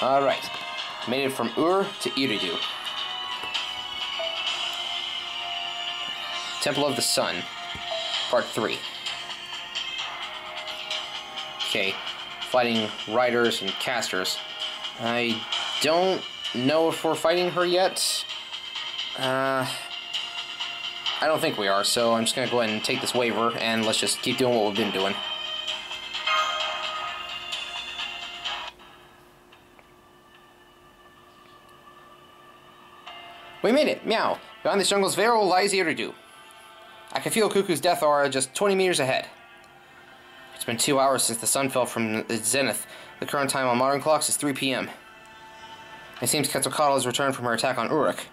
Alright. Made it from Ur to Iridu. Temple of the Sun. Part 3. Okay. Fighting riders and casters. I don't know if we're fighting her yet. I don't think we are, so I'm just going to go ahead and take this waiver, and let's just keep doing what we've been doing. We made it! Meow! Beyond this jungle's veil lies Iridu. I can feel Cuckoo's death aura just 20 meters ahead. It's been 2 hours since the sun fell from its zenith. The current time on modern clocks is 3 p.m. It seems Quetzalcoatl has returned from her attack on Uruk.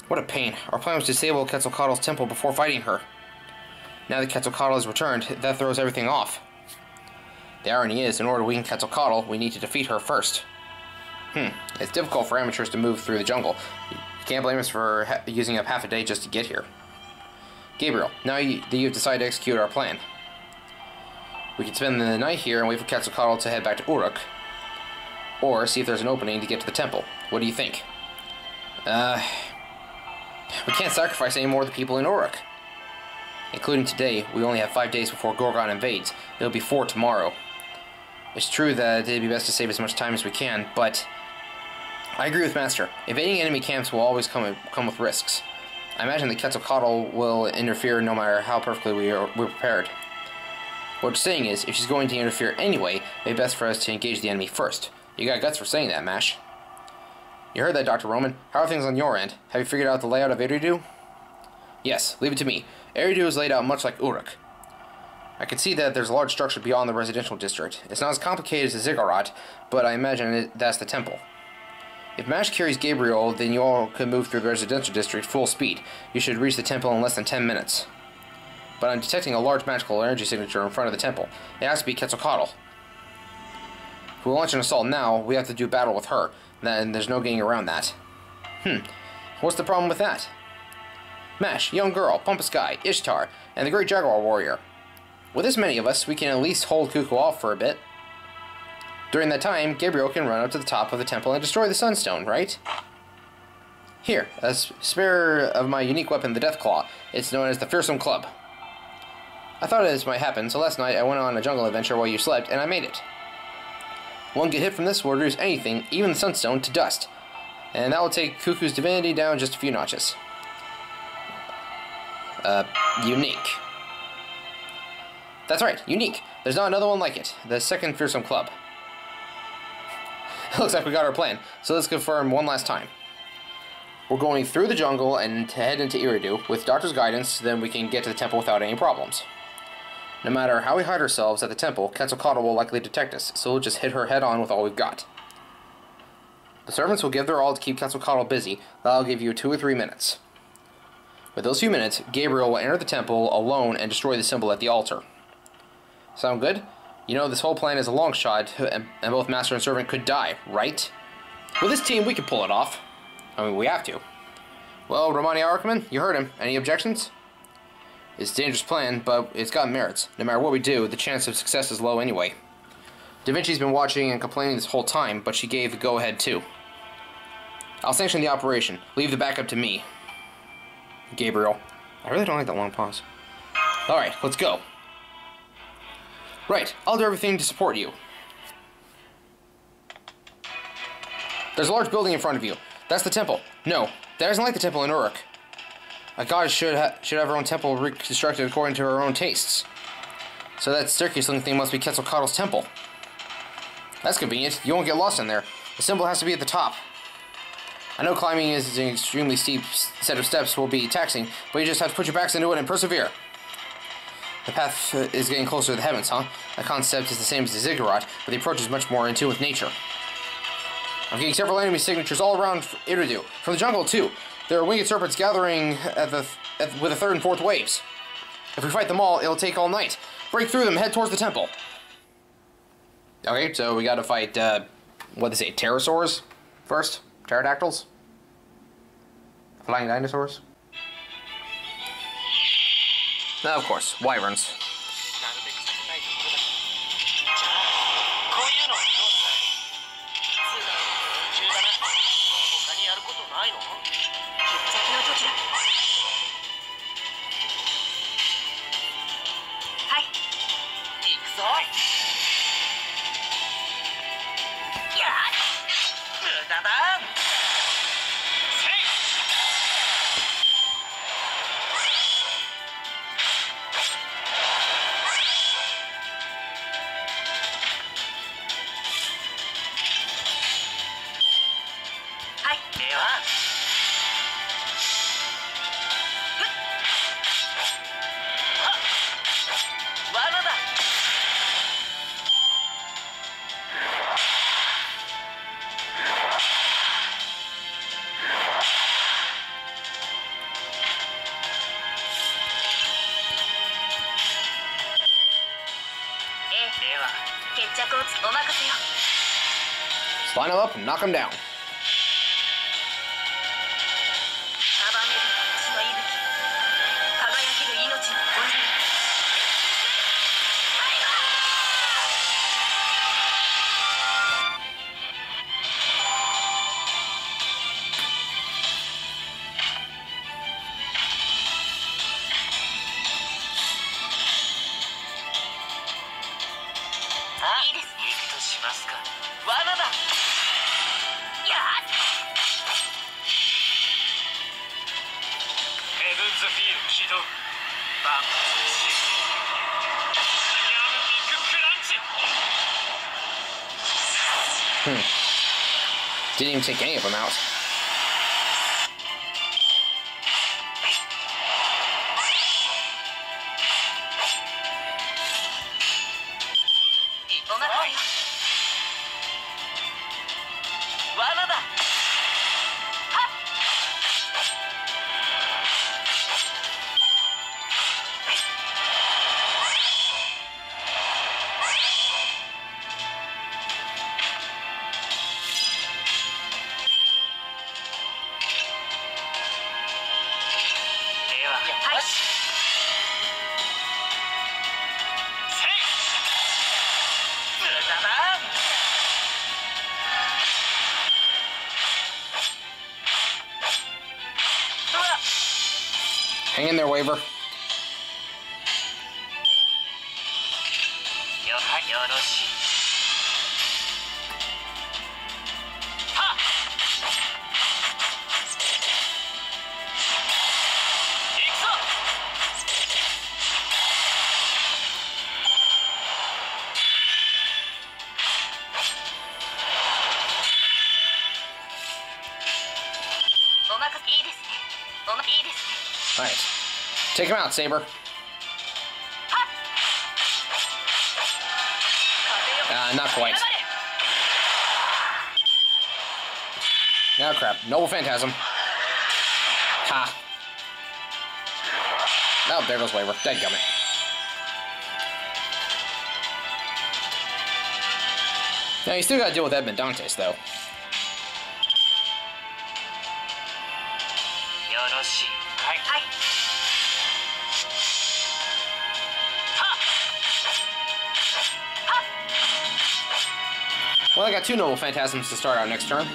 What a pain. Our plan was to disable Quetzalcoatl's temple before fighting her. Now that Quetzalcoatl has returned, that throws everything off. The irony is, in order to weaken Quetzalcoatl, we need to defeat her first. It's difficult for amateurs to move through the jungle. You can't blame us for using up half a day just to get here. Gabriel, now that you've decided to execute our plan. We can spend the night here and wait for Quetzalcoatl to head back to Uruk. Or see if there's an opening to get to the temple. What do you think? We can't sacrifice any more of the people in Uruk. Including today, we only have 5 days before Gorgon invades. It'll be 4 tomorrow. It's true that it'd be best to save as much time as we can, but I agree with Master. Invading enemy camps will always come with risks. I imagine that Quetzalcoatl will interfere no matter how perfectly we're prepared. What you're saying is, if she's going to interfere anyway, it'd be best for us to engage the enemy first. You got guts for saying that, Mash. You heard that, Dr. Roman. How are things on your end? Have you figured out the layout of Iridu? Yes, leave it to me. Iridu is laid out much like Uruk. I can see that there's a large structure beyond the residential district. It's not as complicated as the Ziggurat, but I imagine that's the temple. If Mash carries Gabriel, then you all could move through the residential district full speed. You should reach the temple in less than 10 minutes. But I'm detecting a large magical energy signature in front of the temple. It has to be Quetzalcoatl. If we launch an assault now, we have to do battle with her. Then there's no getting around that. What's the problem with that? Mash, young girl, Pompous Guy, Ishtar, and the Great Jaguar Warrior. With this many of us, we can at least hold Cuckoo off for a bit. During that time, Gabriel can run up to the top of the temple and destroy the Sunstone, right? Here, a spare of my unique weapon, the Death Claw. It's known as the Fearsome Club. I thought this might happen, so last night I went on a jungle adventure while you slept, and I made it. One good hit from this will reduce anything, even the Sunstone, to dust. And that will take Cuckoo's divinity down just a few notches. Unique. That's right, unique. There's not another one like it. The second Fearsome Club. Looks like we got our plan, so let's confirm one last time. We're going through the jungle and head into Iridu. With Doctor's guidance, then we can get to the temple without any problems. No matter how we hide ourselves at the temple, Quetzalcoatl will likely detect us, so we'll just hit her head on with all we've got. The servants will give their all to keep Quetzalcoatl busy. That'll give you 2 or 3 minutes. With those few minutes, Gabriel will enter the temple alone and destroy the symbol at the altar. Sound good? You know, this whole plan is a long shot, and both Master and Servant could die, right? With this team, we can pull it off. I mean, we have to. Well, Romani Archman, you heard him. Any objections? It's a dangerous plan, but it's got merits. No matter what we do, the chance of success is low anyway. Da Vinci's been watching and complaining this whole time, but she gave the go-ahead too. I'll sanction the operation. Leave the backup to me. Gabriel. I really don't like that long pause. Alright, let's go. Right, I'll do everything to support you. There's a large building in front of you. That's the temple. No, that isn't like the temple in Uruk. A goddess should have her own temple reconstructed according to her own tastes. So that staircase-looking thing must be Quetzalcoatl's temple. That's convenient. You won't get lost in there. The symbol has to be at the top. I know climbing is an extremely steep set of steps will be taxing, but you just have to put your backs into it and persevere. The path is getting closer to the heavens, huh? The concept is the same as the Ziggurat, but the approach is much more in tune with nature. I'm getting several enemy signatures all around Iridu. From the jungle, too. There are winged serpents gathering with the third and fourth waves. If we fight them all, it'll take all night. Break through them, head towards the temple. Okay, so we gotta fight, what they say, pterosaurs first? Pterodactyls? Flying dinosaurs? Now, of course, wyverns. ないの？決着の時だ。はい。行くぞ。やっ、無駄だ。Just line them up and knock them down. Didn't even take any of them out. Hang in there, Waver. Alright. Take him out, Saber. Not quite. Oh crap. Noble Phantasm. Ha. Oh, there goes Waver. Dadgummit. Now, you still gotta deal with Edmund Dantes, though. Well, I got 2 Noble Phantasms to start out next turn.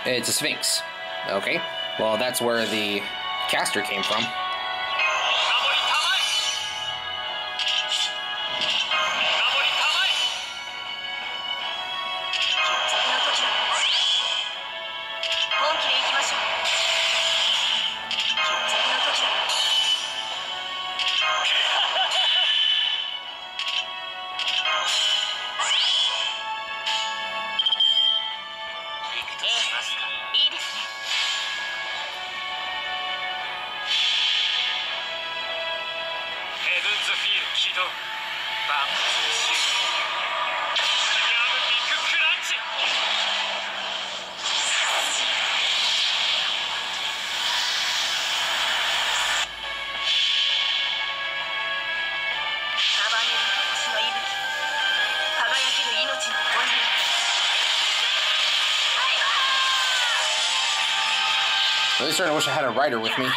It's a Sphinx. Okay. Well, that's where the caster came from. Really starting to wish I had a rider with me.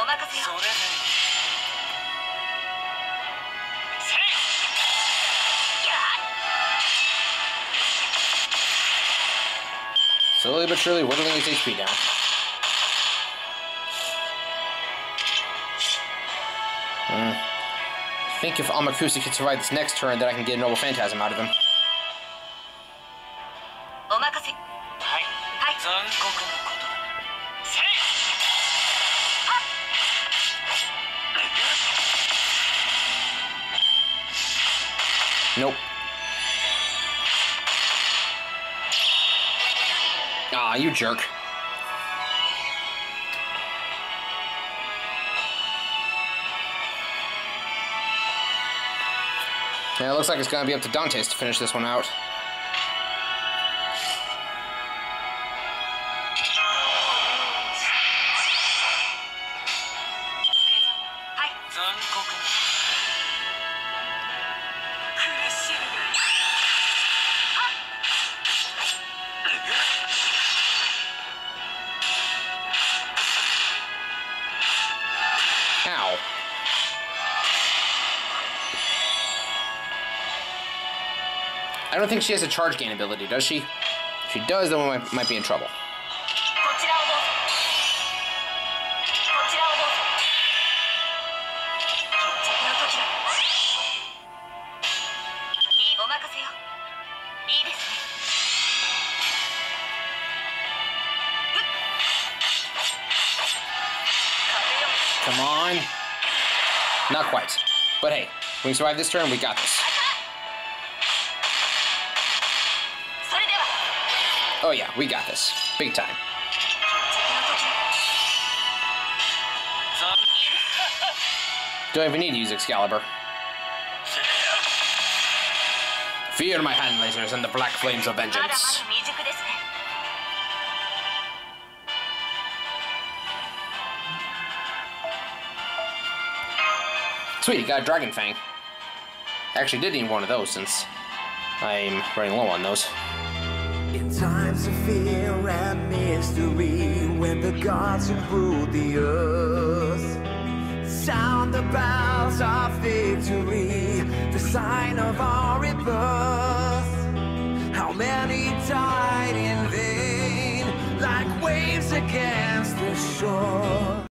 お任せよ。それでせいやっ Slowly but surely whittling his HP down. I think if Amakusa can survive this next turn, then I can get a Noble Phantasm out of him. お任せ。はい。はい。残酷なことだ。せい。はっ。Nope. Ah, you jerk. Yeah, it looks like it's gonna be up to Dante's to finish this one out. Ow. I don't think she has a charge gain ability, does she? If she does, then we might be in trouble. Come on. Not quite. But hey, we can survive this turn, we got this. Oh yeah, we got this. Big time. Don't even need to use Excalibur. Fear my hand lasers and the black flames of vengeance. Sweet, he got a Dragon Fang. Actually did need one of those since I'm running low on those. In times of fear and mystery, when the gods have ruled the earth, sound the bells of victory, the sign of our rebirth. How many died in vain, like waves against the shore?